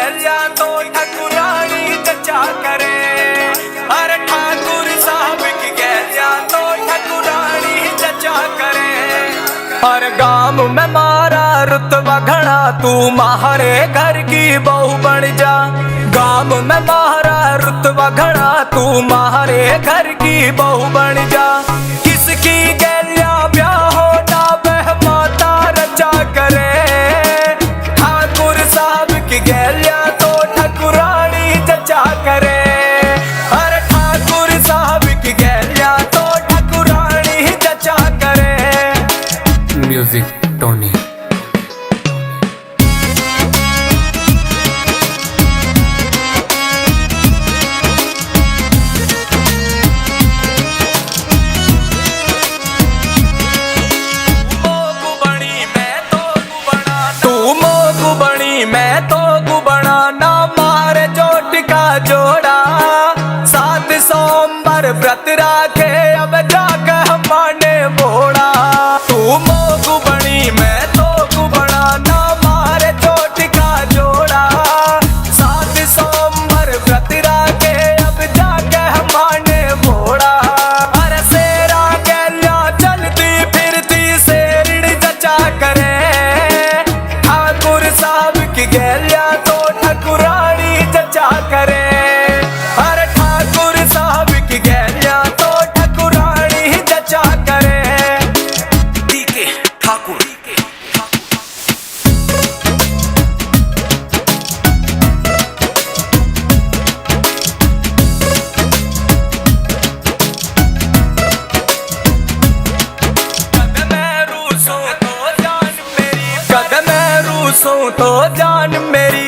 गैलिया तो ठकुरानी जचा करे। अरे ठाकुर साहब की गैलिया तो ठकुरानी जचा करे। हर गांव में मारा रुतबा घना, तू मारे घर की बहू बन जा। गांव में मारा रुतबा घना, तू मारे घर की बहू बन जा। किसकी गैलिया ब्याह हो ना बह माता रचा करे। ठाकुर साहब की गैलिया तो ठकुरानी जचा करे। अरे ठाकुर साहब की गैलिया तो ठकुरानी जचा करे। Music Tony. मैं तो गुबना ना मारे जोट का जोड़ा। 7 सोमवार व्रत राखे अब जाकर माने बोड़ा। तू मोगु बनी मैं तो गुबना ना मारे जोट का जोड़ा। 7 सोमवार व्रत राखे अब जाकर माने बोड़ा। अरे सेरा गैलिया चलती फिरती शेरनी जचा करे। ठाकुर साहब की गैलिया तो ठकुरानी जचा करे। अरे ठाकुर साहब की गैलिया तो ठकुरानी जचा करे। डीके ठाकुर। कद मैं रूसों तो जान मेरी